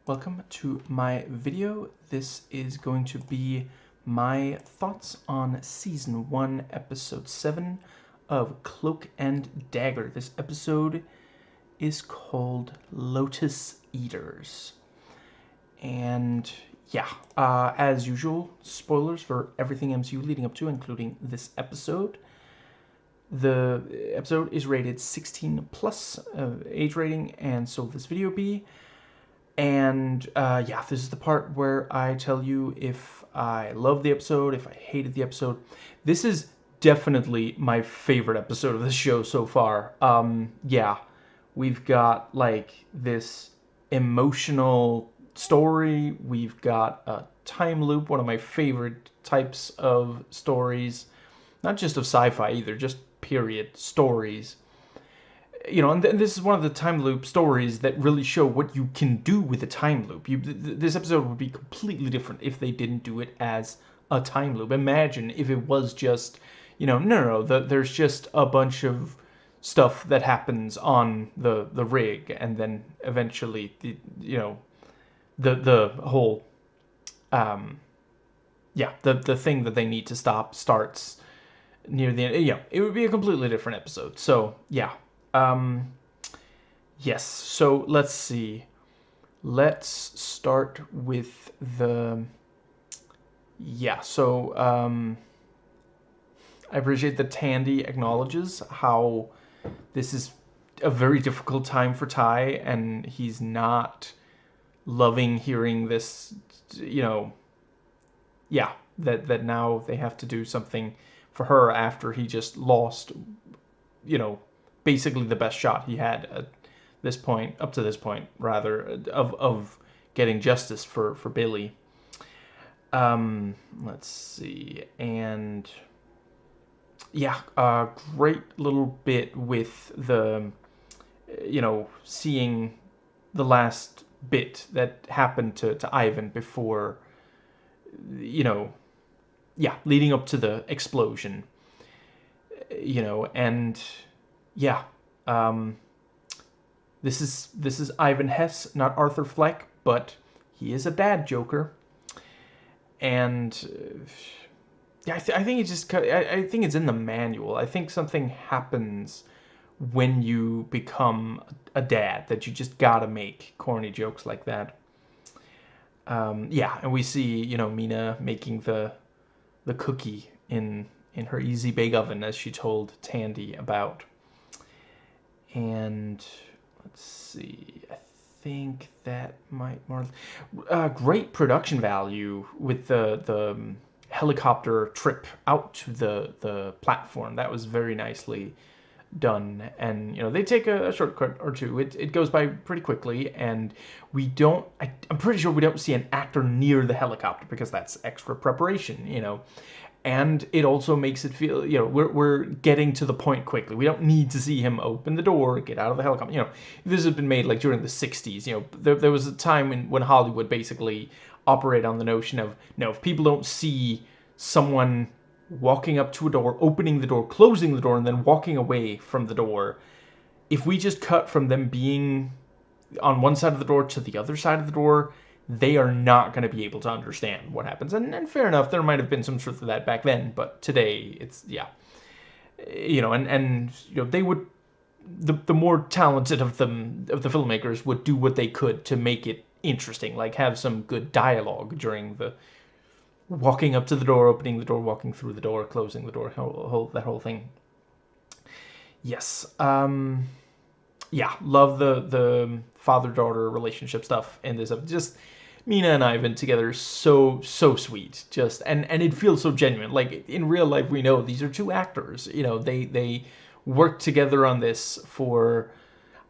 welcome to my video. This is going to be my thoughts on Season 1, Episode 7 of Cloak and Dagger. This episode is called Lotus Eaters. And yeah, as usual, spoilers for everything MCU leading up to, including this episode. The episode is rated 16 plus age rating, and so will this video be. And yeah, this is the part where I tell you if I love the episode, if I hated the episode. This is definitely my favorite episode of the show so far. Yeah, we've got like this emotional story. We've got a time loop, one of my favorite types of stories. Not just of sci-fi either, just period stories. You know, and this is one of the time loop stories that really show what you can do with a time loop. This episode would be completely different if they didn't do it as a time loop. Imagine if it was just, you know, no, there's just a bunch of stuff that happens on the rig, and then eventually, the whole, yeah, the thing that they need to stop starts near the end. Yeah, it would be a completely different episode. So yeah. Yes, so let's see. Let's start with the... Yeah, so, I appreciate that Tandy acknowledges how this is a very difficult time for Ty, and he's not loving hearing this, you know... Yeah, that now they have to do something for her after he just lost, you know, basically the best shot he had at this point, up to this point, rather, of getting justice for Billy. Let's see, and yeah, great little bit with the, you know, seeing the last bit that happened to Ivan before, you know, yeah, leading up to the explosion, you know, and yeah, this is Ivan Hess, not Arthur Fleck, but he is a dad joker, and yeah, I think it's just I think it's in the manual. I think something happens when you become a dad that you just gotta make corny jokes like that. Yeah, and we see, you know, Mina making the cookie in her easy bake oven, as she told Tandy about. And let's see, I think that might more... great production value with the helicopter trip out to the platform. That was very nicely done, and you know, they take a shortcut or two. It goes by pretty quickly, and we don't... I'm pretty sure we don't see an actor near the helicopter because that's extra preparation, you know. And it also makes it feel, you know, we're getting to the point quickly. We don't need to see him open the door, get out of the helicopter. You know, this has been made like during the 60s. You know, there was a time when Hollywood basically operated on the notion of, no, if people don't see someone walking up to a door, opening the door, closing the door, and then walking away from the door, if we just cut from them being on one side of the door to the other side of the door, they are not going to be able to understand what happens. And fair enough, there might have been some truth to that back then, but today it's, yeah. You know, and you know, they would, the more talented of the filmmakers would do what they could to make it interesting, like have some good dialogue during the walking up to the door, opening the door, walking through the door, closing the door, that whole thing. Yes. Yeah, love the father-daughter relationship stuff in this. Just Mina and Ivan together, so sweet. Just and it feels so genuine. Like in real life, we know these are two actors. You know, they worked together on this for,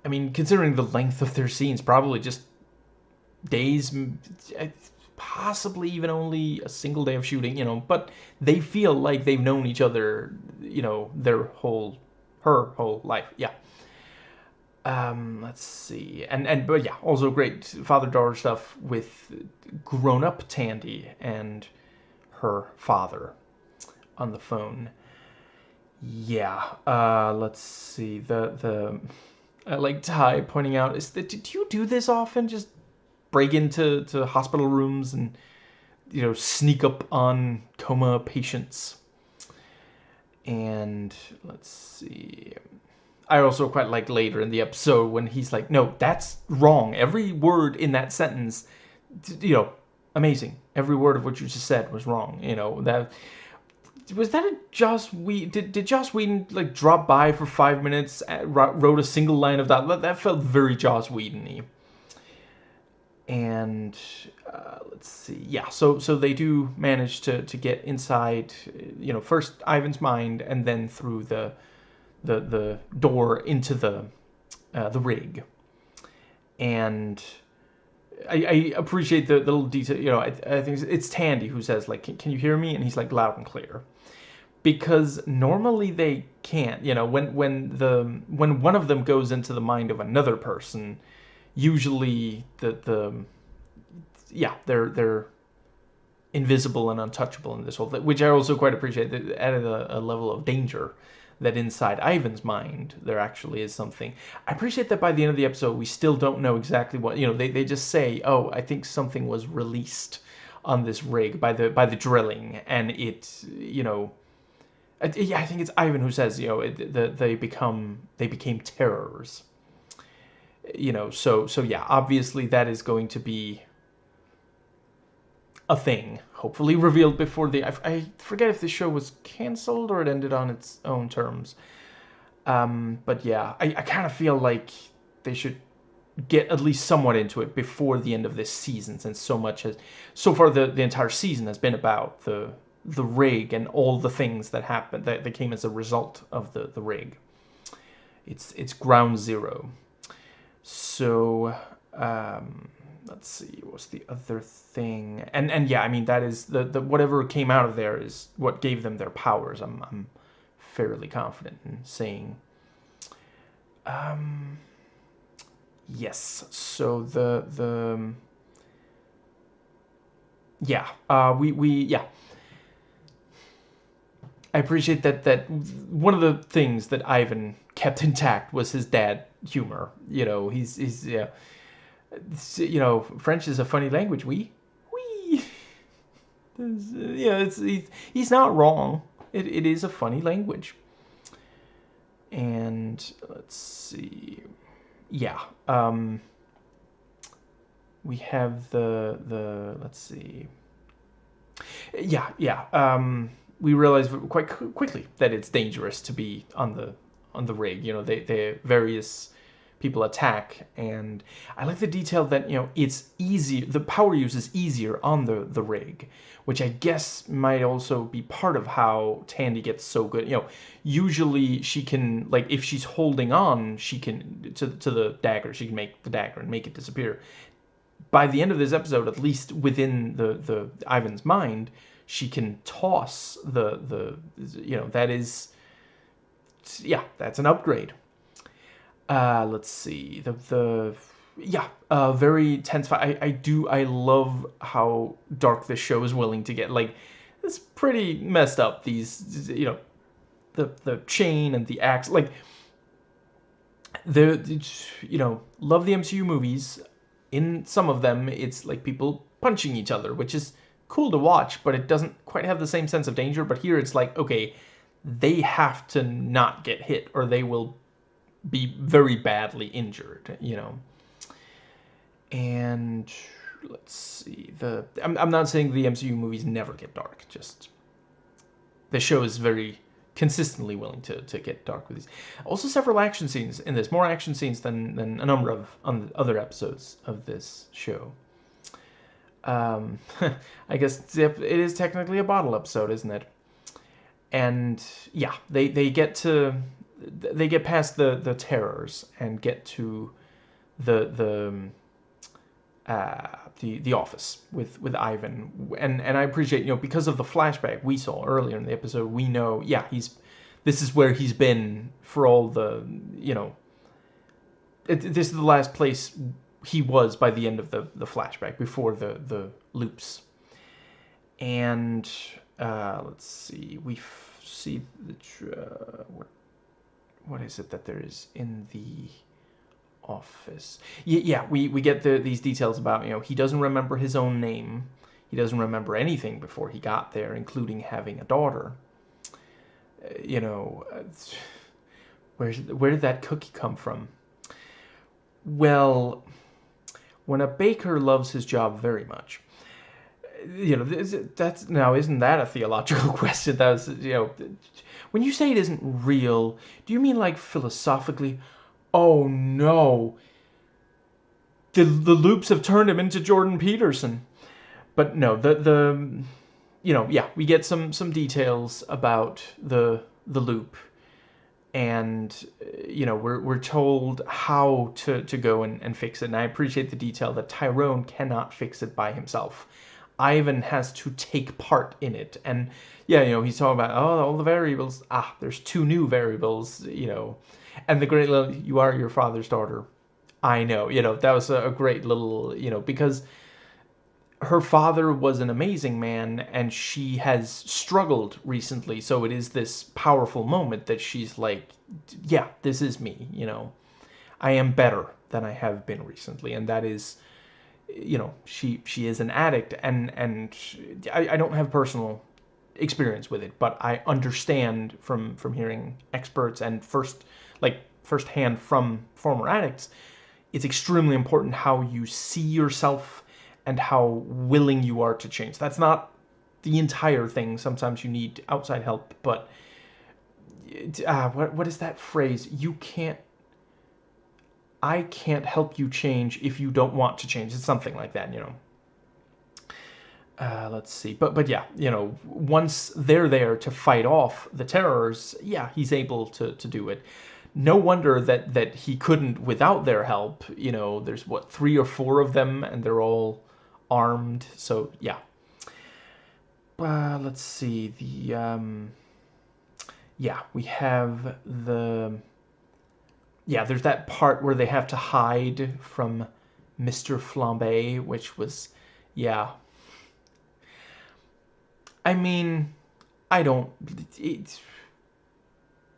I mean, considering the length of their scenes, probably just days, possibly even only a single day of shooting. You know, but they feel like they've known each other, you know, her whole life. Yeah. Let's see, but yeah, also great father-daughter stuff with grown-up Tandy and her father on the phone. Yeah, let's see, I like Ty pointing out is that, did you do this often? Just break into hospital rooms and, you know, sneak up on coma patients. And let's see. I also quite like later in the episode when he's like, no, that's wrong. Every word in that sentence, you know, amazing. Every word of what you just said was wrong. You know, that was that a Joss Whedon? Did Joss Whedon like drop by for 5 minutes, wrote a single line of that? That felt very Joss Whedon-y. And let's see, yeah. So they do manage to get inside, you know, first Ivan's mind, and then through the door into the rig. And I appreciate the little detail. You know, I think it's Tandy who says like, "Can you hear me?" And he's like, loud and clear. Because normally they can't. You know, when one of them goes into the mind of another person, usually they're invisible and untouchable in this whole thing, which I also quite appreciate. That added a level of danger, that inside Ivan's mind there actually is something. I appreciate that by the end of the episode we still don't know exactly what, you know, they just say, oh, I think something was released on this rig by the drilling, and it, you know, yeah, I think it's Ivan who says, you know, they became terrors. You know, so yeah, obviously that is going to be a thing, hopefully revealed before the... I forget if the show was canceled or it ended on its own terms. But yeah, I kind of feel like they should get at least somewhat into it before the end of this season, since so much has... So far, the entire season has been about the rig and all the things that happened, that came as a result of the rig. It's ground zero. So... let's see, what's the other thing? And yeah, I mean, that is the whatever came out of there is what gave them their powers. I'm fairly confident in saying. Yes. So the yeah, we yeah. I appreciate that one of the things that Ivan kept intact was his dad humor. You know, he's yeah. You know, French is a funny language. We, yeah, he's not wrong. It is a funny language. And let's see, yeah. We have the let's see. Yeah. We realize quite quickly that it's dangerous to be on the rig. You know, they various people attack, and I like the detail that, you know, it's easy, the power use is easier on the rig, which I guess might also be part of how Tandy gets so good. You know, usually she can, like, if she's holding on, she can to the dagger, she can make the dagger and make it disappear. By the end of this episode, at least within the Ivan's mind, she can toss the you know, that is, yeah, that's an upgrade. Let's see, yeah, very tense fight. I love how dark this show is willing to get. Like, it's pretty messed up, these, you know, the chain and the axe. Like, you know, love the MCU movies. In some of them, it's like people punching each other, which is cool to watch, but it doesn't quite have the same sense of danger. But here it's like, okay, they have to not get hit or they will be very badly injured, you know. And let's see, I'm not saying the MCU movies never get dark, just the show is very consistently willing to get dark with these. Also, several action scenes in this, more action scenes than a number of other episodes of this show. I guess it is technically a bottle episode, isn't it? And yeah, they get past the terrors and get to the office with Ivan, and I appreciate, you know, because of the flashback we saw earlier in the episode, we know, yeah, this is where he's been for all the, you know, this is the last place he was by the end of the flashback before the loops. And let's see, we see the what is it that there is in the office. Yeah, we get these details about, he doesn't remember his own name. He doesn't remember anything before he got there, including having a daughter. You know, where did that cookie come from? Well, when a baker loves his job very much, that's now, isn't that a theological question? That was, when you say it isn't real, do you mean like philosophically? Oh no, the loops have turned him into Jordan Peterson. But no, yeah, we get some details about the loop, and we're told how to go and fix it. And I appreciate the detail that Tyrone cannot fix it by himself. Ivan has to take part in it, and yeah, he's talking about all the variables. There's 2 new variables, and the great little, you are your father's daughter. I know, that was a great little, because her father was an amazing man, and she has struggled recently, so it is this powerful moment that she's like, yeah, this is me, I am better than I have been recently, and that is, she is an addict, and I don't have personal experience with it, but I understand from hearing experts and firsthand from former addicts, it's extremely important how you see yourself and how willing you are to change. That's not the entire thing. Sometimes you need outside help, but what is that phrase? I can't help you change if you don't want to change. It's something like that, Let's see. But yeah, once they're there to fight off the terrors, yeah, he's able to do it. No wonder that he couldn't without their help. There's 3 or 4 of them, and they're all armed. So yeah. Let's see. Yeah, we have there's that part where they have to hide from Mr. Flambe, which was, yeah. I mean, Ivan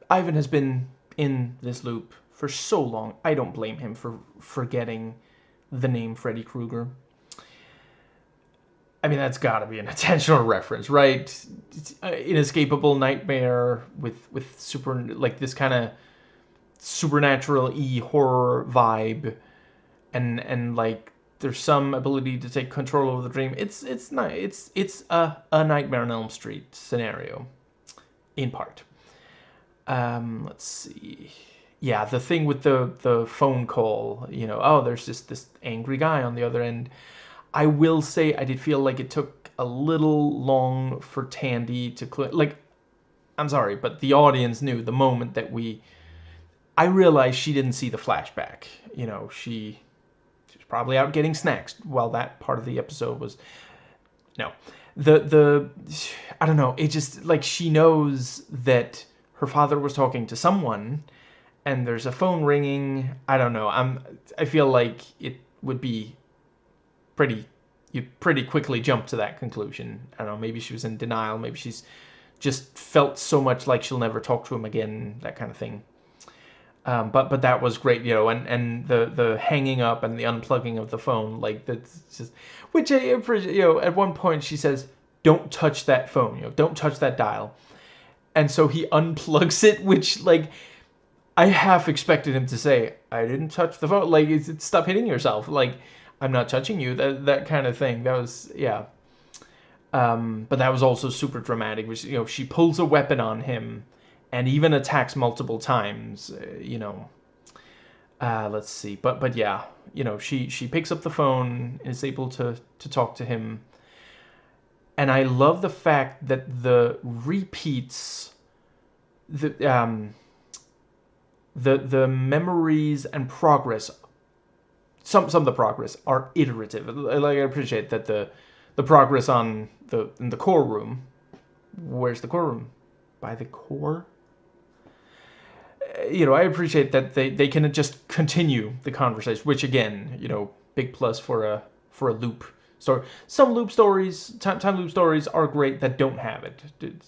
has been in this loop for so long. I don't blame him for forgetting the name Freddy Krueger. I mean, that's got to be an intentional reference, right? Inescapable nightmare with this kind of supernatural-y horror vibe, and like there's some ability to take control over the dream. It's a Nightmare on Elm Street scenario, in part. Let's see. Yeah, the thing with the phone call, there's just this angry guy on the other end. I will say I did feel like it took a little long for Tandy to I'm sorry, but the audience knew the moment that I realized she didn't see the flashback. She was probably out getting snacks while that part of the episode was. No, I don't know. It just she knows that her father was talking to someone, and there's a phone ringing. I don't know. I feel like it would be you'd pretty quickly jump to that conclusion. I don't know. Maybe she was in denial. Maybe she's just felt so much like she'll never talk to him again. That kind of thing. But that was great, and the hanging up and the unplugging of the phone, that's just, which I appreciate. At one point she says, "Don't touch that phone, don't touch that dial," and so he unplugs it, which I half expected him to say, "I didn't touch the phone," stop hitting yourself, I'm not touching you, that kind of thing. That was, yeah. But that was also super dramatic, which, she pulls a weapon on him and even attacks multiple times, let's see. But yeah, she picks up the phone and is able to talk to him. And I love the fact that the repeats, the memories and progress, some of the progress are iterative. I appreciate that the progress in the core room. Where's the core room? By the core? I appreciate that they can just continue the conversation, which again, big plus for a loop story. Some loop stories, time loop stories are great that don't have it,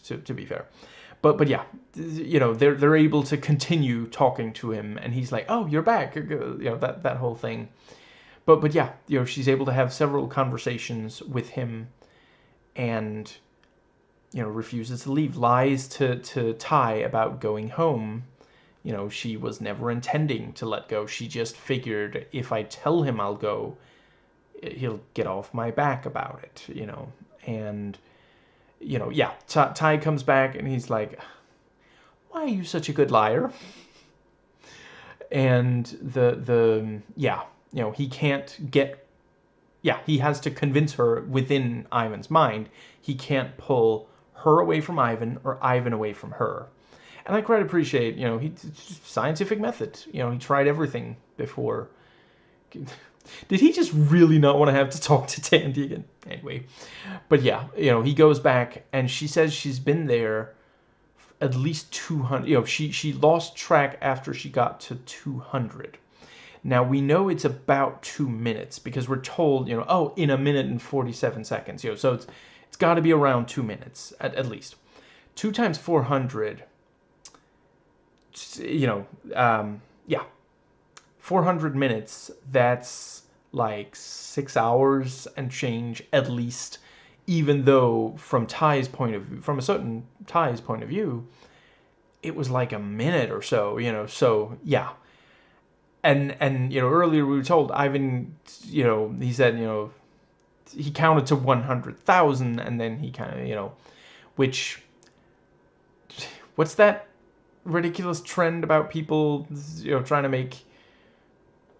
to be fair. But yeah, you know, they're able to continue talking to him, and he's like, oh, you're back, you know, that whole thing. But yeah, you know, she's able to have several conversations with him, and you know, refuses to leave, lies to Ty about going home. You know, she was never intending to let go. She just figured if I tell him I'll go, he'll get off my back about it, you know. And, you know, yeah, Ty comes back and he's like, why are you such a good liar? And yeah, you know, he can't get, yeah, he has to convince her within Ivan's mind. He can't pull her away from Ivan or Ivan away from her. And I quite appreciate, you know, scientific method. You know, he tried everything before. Did he just really not want to have to talk to Tandy again? Anyway, but yeah, you know, he goes back and she says she's been there at least 200. You know, she lost track after she got to 200. Now we know it's about 2 minutes because we're told, you know, oh, in a minute and 47 seconds. You know, so it's got to be around 2 minutes at least. 2 times 400. You know, yeah, 400 minutes. That's like 6 hours and change at least. Even though from Ty's point of view, from a certain Ty's point of view, it was like a minute or so. You know, so yeah. And you know, earlier we were told Ivan, you know, he said, you know, he counted to 100,000 and then he kind of, you know, which, what's that ridiculous trend about people, you know, trying to make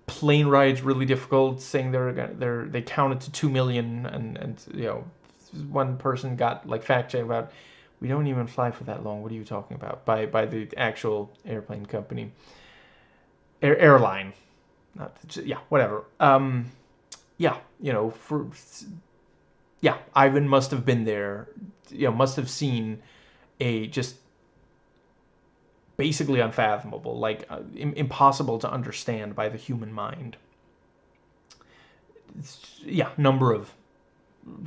plane rides really difficult, saying they counted to 2 million, and you know, one person got like fact checked about, we don't even fly for that long. What are you talking about? By the actual airplane company, airline, not yeah, whatever. Yeah, you know, yeah, Ivan must have been there, you know, must have seen a just basically unfathomable, like impossible to understand by the human mind. Yeah, number of,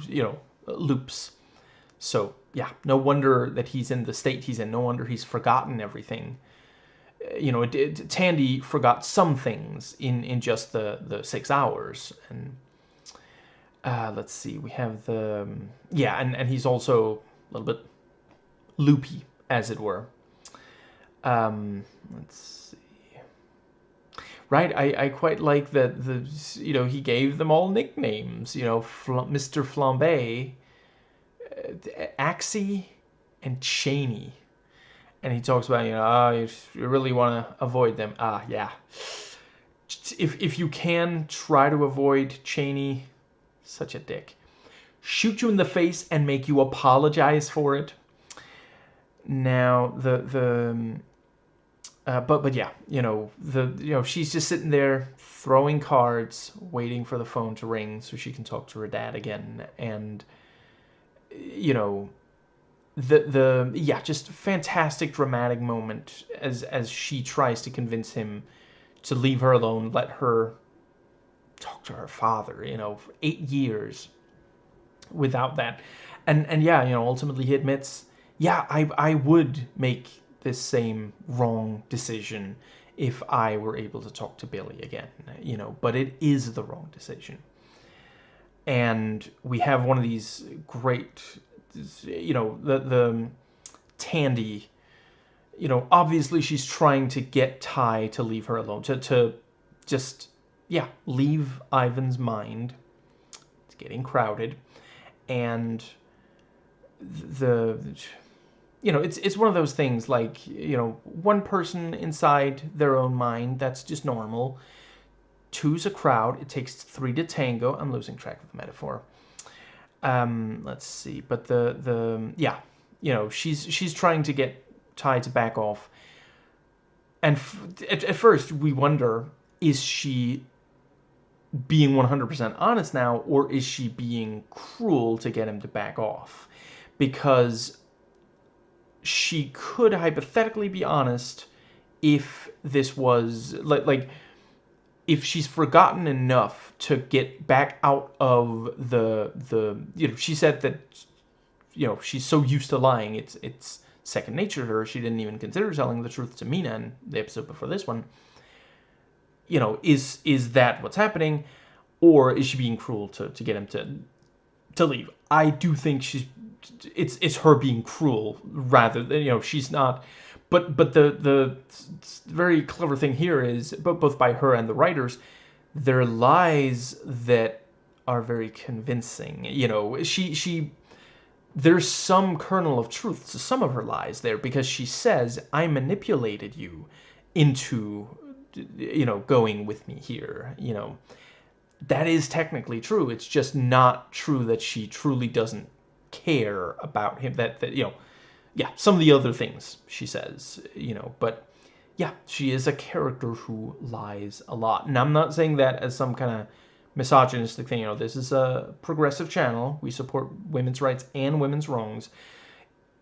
you know, loops. So yeah, no wonder that he's in the state he's in. No wonder he's forgotten everything. You know, Tandy forgot some things in just the 6 hours. And let's see, we have the yeah, and he's also a little bit loopy, as it were. Let's see. Right, I quite like that you know, he gave them all nicknames. You know, Mr. Flambe, Axie, and Cheney. And he talks about, you know, oh, you really want to avoid them. Ah, yeah. If you can, try to avoid Cheney. Such a dick. Shoot you in the face and make you apologize for it. Now, but yeah, you know, she's just sitting there throwing cards, waiting for the phone to ring so she can talk to her dad again. And you know, yeah, just fantastic dramatic moment as she tries to convince him to leave her alone, let her talk to her father. You know, for 8 years without that, and yeah, you know, ultimately he admits, yeah, I would make this same wrong decision if I were able to talk to Billy again, you know, but it is the wrong decision. And we have one of these great, you know, the Tandy, you know, obviously she's trying to get Ty to leave her alone, to just, yeah, leave Ivan's mind. It's getting crowded. And you know, it's one of those things like, you know, one person inside their own mind, that's just normal. Two's a crowd. It takes 3 to tango. I'm losing track of the metaphor. Let's see. But yeah, you know, she's trying to get Ty to back off. And at first we wonder, is she being 100% honest now, or is she being cruel to get him to back off? Because she could hypothetically be honest if this was like if she's forgotten enough to get back out of the you know, she said that, you know, she's so used to lying, it's second nature to her. She didn't even consider telling the truth to Mina in the episode before this one. You know, is that what's happening, or is she being cruel to get him to leave? I do think it's her being cruel rather than, you know, she's not. But the very clever thing here is, both by her and the writers, they're lies that are very convincing. You know, there's some kernel of truth to some of her lies there, because she says, I manipulated you into, you know, going with me here. You know, that is technically true. It's just not true that she truly doesn't care about him. That you know, yeah, some of the other things she says, you know, but yeah, she is a character who lies a lot. And I'm not saying that as some kind of misogynistic thing. You know, this is a progressive channel. We support women's rights and women's wrongs.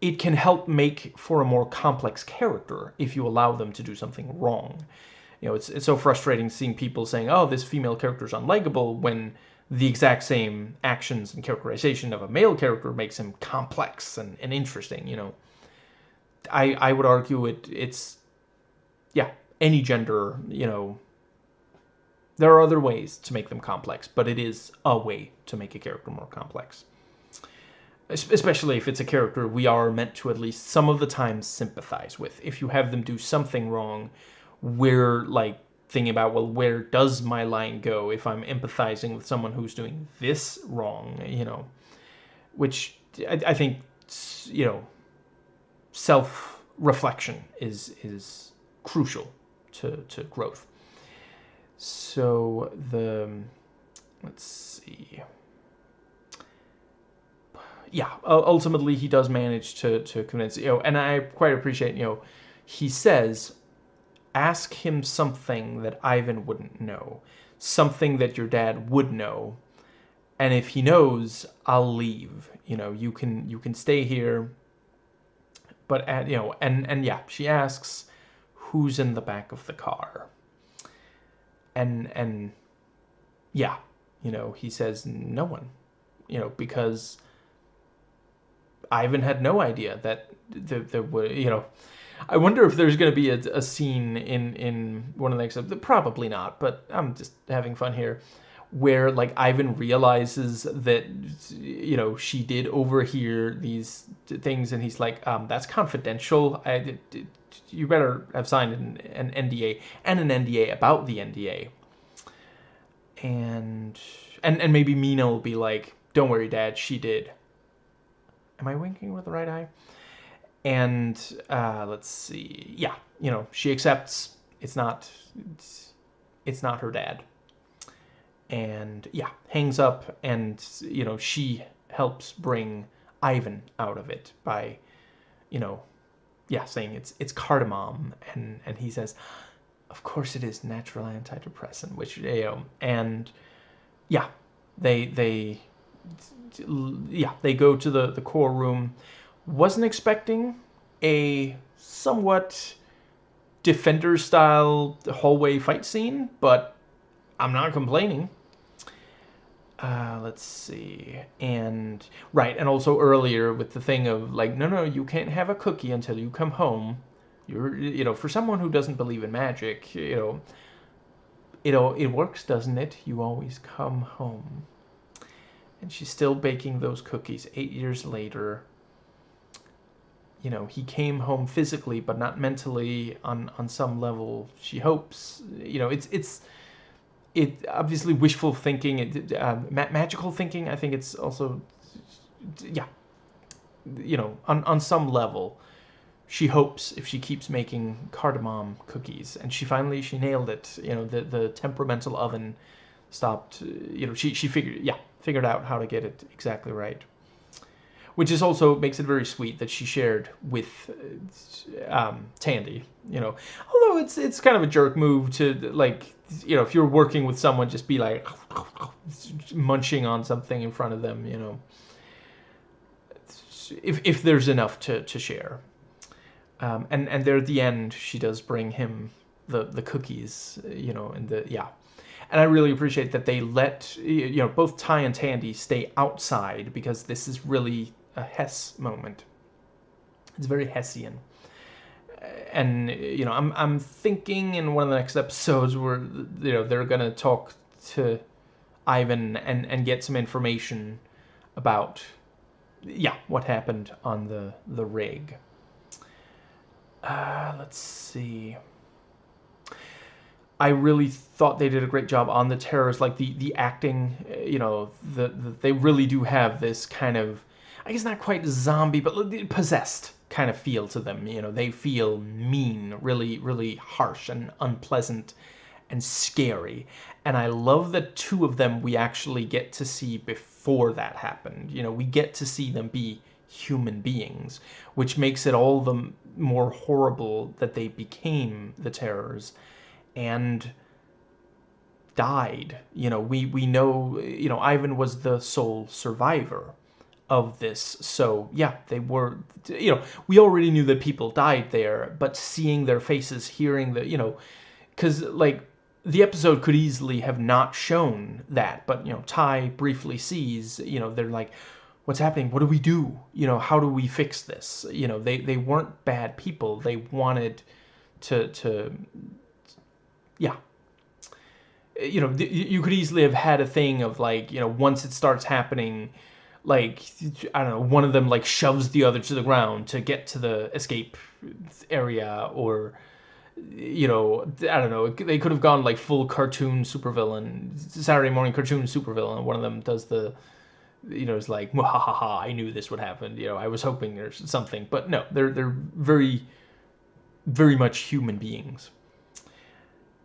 It can help make for a more complex character if you allow them to do something wrong. You know, it's so frustrating seeing people saying, oh, this female character is unlikable, when the exact same actions and characterization of a male character makes him complex and interesting. You know, I would argue it's, yeah, any gender, you know, there are other ways to make them complex, but it is a way to make a character more complex. Especially if it's a character we are meant to at least some of the time sympathize with. If you have them do something wrong, we're like thinking about, well, where does my line go if I'm empathizing with someone who's doing this wrong, you know? Which I think, you know, self-reflection is crucial to growth. So let's see. Yeah, ultimately he does manage to convince, you know, and I quite appreciate, you know, he says, ask him something that Ivan wouldn't know, something that your dad would know, and if he knows, I'll leave. You know, you can stay here, but you know, and yeah, she asks, who's in the back of the car? And yeah, you know, he says no one, you know, because Ivan had no idea that there were, you know, I wonder if there's going to be a scene in one of the next episodes. Probably not, but I'm just having fun here, where like Ivan realizes that, you know, she did overhear these things, and he's like, that's confidential. You better have signed an NDA and an NDA about the NDA. And maybe Mina will be like, don't worry, Dad, she did. Am I winking with the right eye? And let's see. Yeah, you know, she accepts it's not her dad. And yeah, hangs up, and you know, she helps bring Ivan out of it by, you know, yeah, saying it's cardamom, and he says, of course it is natural antidepressant, which, you know, and yeah, they go to the core room. Wasn't expecting a somewhat Defender-style hallway fight scene, but I'm not complaining. Let's see. And, right, and also earlier with the thing of, like, no, you can't have a cookie until you come home. You know, for someone who doesn't believe in magic, you know, it works, doesn't it? You always come home. And she's still baking those cookies 8 years later. You know, he came home physically, but not mentally on some level. She hopes, you know, it's obviously wishful thinking, magical thinking. I think it's also, yeah, you know, on some level, she hopes if she keeps making cardamom cookies, and she nailed it. You know, the temperamental oven stopped. You know, she figured out how to get it exactly right. Which is also makes it very sweet that she shared with Tandy, you know. Although it's kind of a jerk move to, like, you know, if you're working with someone, just be like munching on something in front of them, you know. If there's enough to share. And there at the end, she does bring him the cookies, you know, and And I really appreciate that they let, you know, both Ty and Tandy stay outside, because this is really a Hess moment. It's very Hessian. And I'm thinking in one of the next episodes where they're gonna talk to Ivan and get some information about what happened on the rig. Let's see. I really thought they did a great job on the terrors, like the acting. They really do have this kind of, I guess not quite zombie, but possessed kind of feel to them. They feel mean, really, really harsh and unpleasant and scary. And I love that two of them we actually get to see before that happened. We get to see them be human beings, which makes it all the more horrible that they became the terrors and died. We know, Ivan was the sole survivor of this. So yeah, they were, we already knew that people died there, but seeing their faces, hearing the, because like the episode could easily have not shown that, but Ty briefly sees, they're like, what's happening? What do we do? How do we fix this? They weren't bad people. They wanted to yeah. You could easily have had a thing of like, once it starts happening, like, I don't know, one of them like shoves the other to the ground to get to the escape area, or I don't know, they could have gone like full cartoon supervillain, Saturday morning cartoon supervillain. One of them does the, it's like, ha ha ha, I knew this would happen. I was hoping there's something, but no, they're very, very much human beings.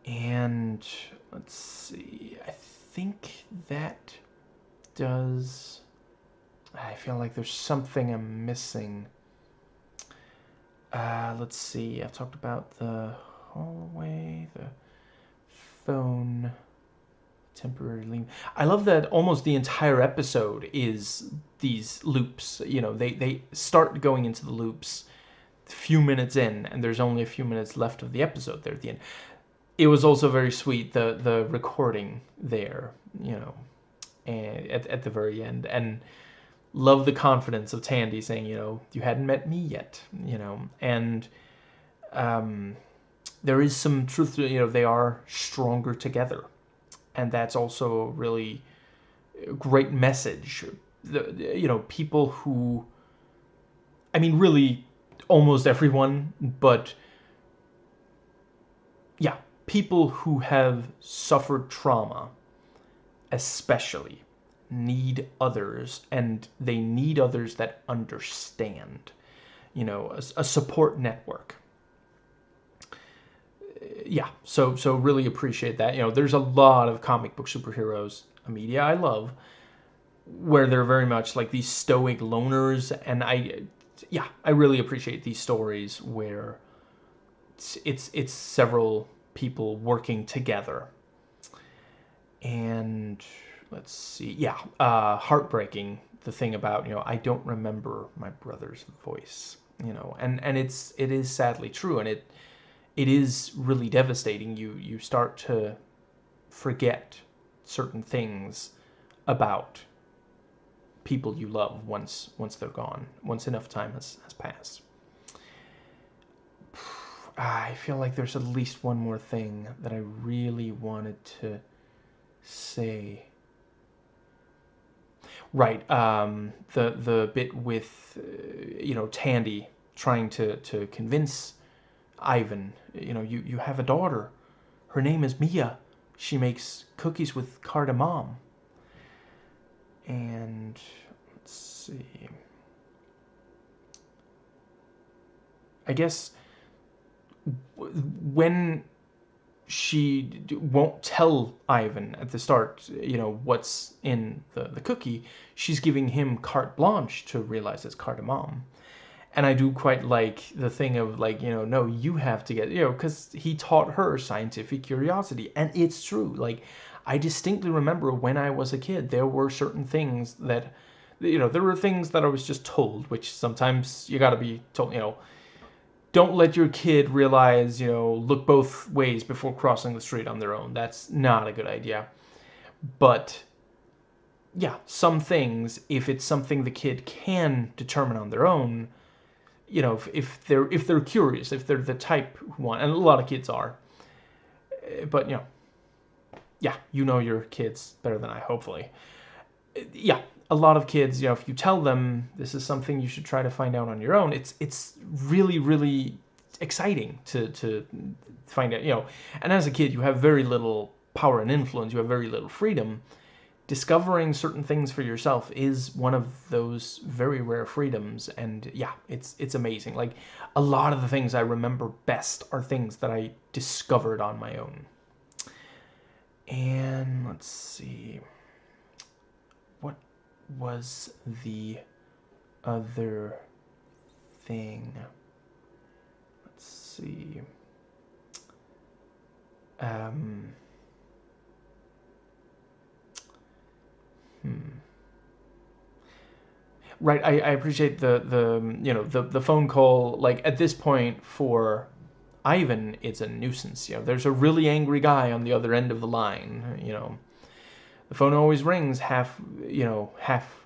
And let's see, I think that does, I feel like there's something I'm missing. Let's see, I've talked about the hallway, the phone, temporary leave. I love that almost the entire episode is these loops. They start going into the loops a few minutes in, and there's only a few minutes left of the episode there at the end. It was also very sweet, the recording there, and at the very end, and love the confidence of Tandy saying, you hadn't met me yet, and there is some truth to, they are stronger together, and that's also a really great message. People who, I mean, really almost everyone, but yeah, people who have suffered trauma especially need others, and they need others that understand, a support network. Yeah, so really appreciate that. There's a lot of comic book superheroes media I love where they're very much like these stoic loners, and I really appreciate these stories where it's several people working together. And let's see, heartbreaking, the thing about, I don't remember my brother's voice, and it is sadly true, and it is really devastating. You start to forget certain things about people you love once they're gone, once enough time has passed. I feel like there's at least one more thing that I really wanted to say. Right, the bit with, Tandy trying to convince Ivan, you have a daughter. Her name is Mia. She makes cookies with cardamom. And let's see. I guess when she won't tell Ivan at the start, what's in the cookie, she's giving him carte blanche to realize it's cardamom. And I do quite like the thing of like, no, you have to get, because he taught her scientific curiosity. And it's true. Like, I distinctly remember when I was a kid, there were certain things that, there were things that I was just told, which sometimes you got to be told, don't let your kid realize, look both ways before crossing the street on their own. That's not a good idea. But yeah, some things, if it's something the kid can determine on their own, you know, if they're curious, if they're the type who want, and a lot of kids are, but you know, yeah, you know your kids better than I, hopefully. Yeah, a lot of kids, you know, if you tell them this is something you should try to find out on your own, it's really, really exciting to find out, you know. And as a kid, you have very little power and influence, you have very little freedom. Discovering certain things for yourself is one of those very rare freedoms, and yeah, it's amazing. Like, a lot of the things I remember best are things that I discovered on my own. And let's see, what was the other thing? Let's see. Right, I appreciate the you know, the phone call. Like, at this point, for Ivan, it's a nuisance. You know, there's a really angry guy on the other end of the line. You know, the phone always rings half, you know, half,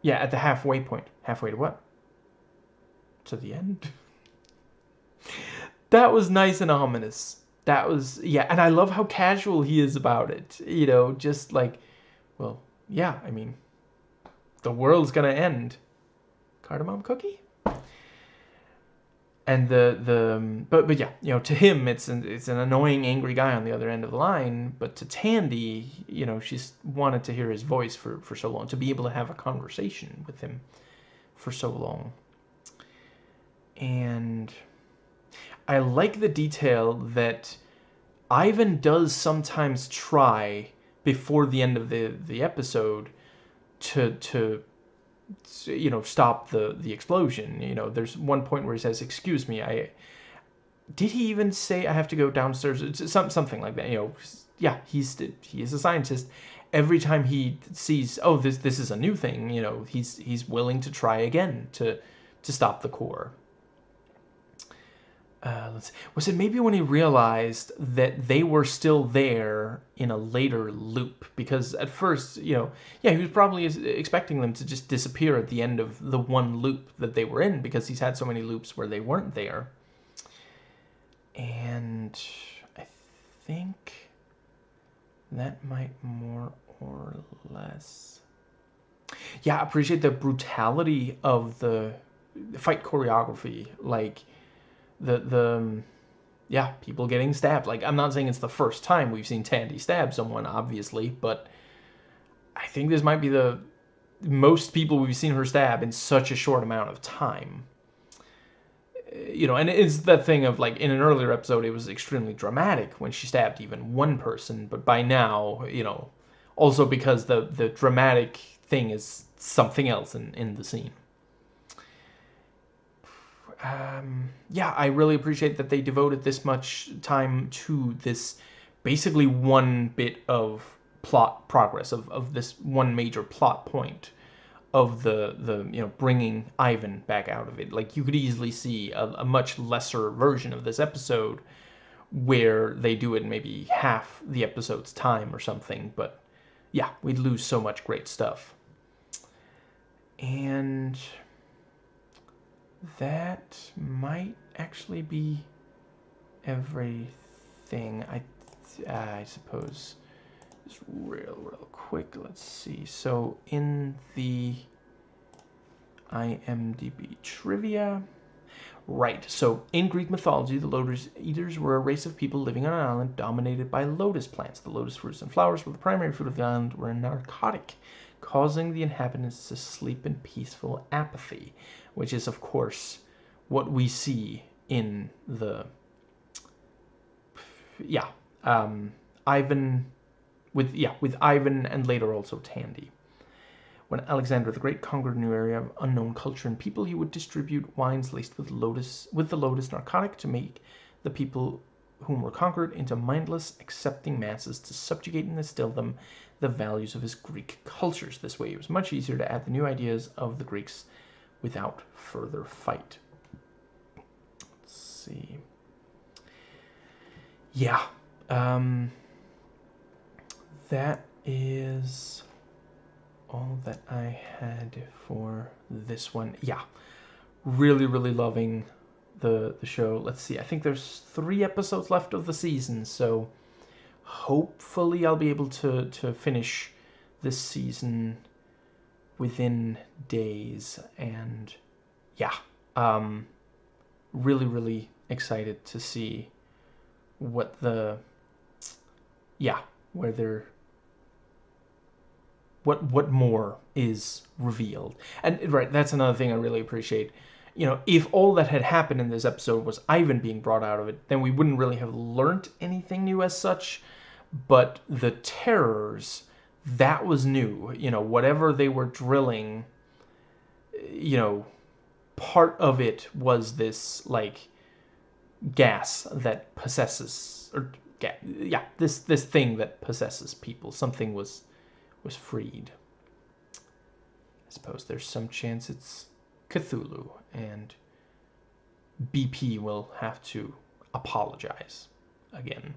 yeah, at the halfway point. Halfway to what? To the end? That was nice and ominous. That was, yeah, and I love how casual he is about it. You know, just like, well, yeah, I mean, the world's gonna end. Cardamom cookie? And but yeah, you know, to him it's an annoying, angry guy on the other end of the line. But to Tandy, you know, she's wanted to hear his voice for so long, to be able to have a conversation with him for so long. And I like the detail that Ivan does sometimes try before the end of the episode to you know, stop the explosion. You know, there's one point where he says, "Excuse me, did he even say I have to go downstairs?" It's something like that. You know, yeah, he is a scientist. Every time he sees, oh, this is a new thing, you know, he's willing to try again to stop the core. Let's see. Was it maybe when he realized that they were still there in a later loop? Because at first, you know, yeah, he was probably expecting them to just disappear at the end of the one loop that they were in, because he's had so many loops where they weren't there. And I think that might more or less... Yeah, I appreciate the brutality of the fight choreography. Like, the yeah, people getting stabbed. Like, I'm not saying it's the first time we've seen Tandy stab someone, obviously, but I think this might be the most people we've seen her stab in such a short amount of time. You know, and it's that thing of, like, in an earlier episode, it was extremely dramatic when she stabbed even one person, but by now, you know, also because the dramatic thing is something else in the scene. Yeah, I really appreciate that they devoted this much time to this basically one bit of plot progress, of this one major plot point of the you know, bringing Ivan back out of it. Like, you could easily see a much lesser version of this episode where they do it in maybe half the episode's time or something, but yeah, we'd lose so much great stuff. And that might actually be everything. I suppose. Just real quick, let's see. So in the IMDb trivia, right, so in Greek mythology, the Lotus Eaters were a race of people living on an island dominated by lotus plants. The lotus fruits and flowers were the primary food of the island, were a narcotic, causing the inhabitants to sleep in peaceful apathy, which is, of course, what we see in the... Yeah, Ivan... with Ivan, and later also Tandy. When Alexander the Great conquered a new area of unknown culture and people, he would distribute wines laced with the lotus narcotic to make the people whom were conquered into mindless, accepting masses, to subjugate and instill them the values of his Greek cultures. This way, it was much easier to add the new ideas of the Greeks without further fight. Let's see. Yeah. That is all that I had for this one. Yeah. Really, really loving the show. Let's see. I think there's 3 episodes left of the season, so hopefully I'll be able to finish this season within days. And yeah, really, really excited to see what the where they're what more is revealed. And right, that's another thing I really appreciate. You know, if all that had happened in this episode was Ivan being brought out of it, then we wouldn't really have learnt anything new as such. But the terrors, that was new. You know, whatever they were drilling, you know, part of it was this, like, gas that possesses, or yeah, this thing that possesses people. Something was freed. I suppose there's some chance it's Cthulhu, and BP will have to apologize again.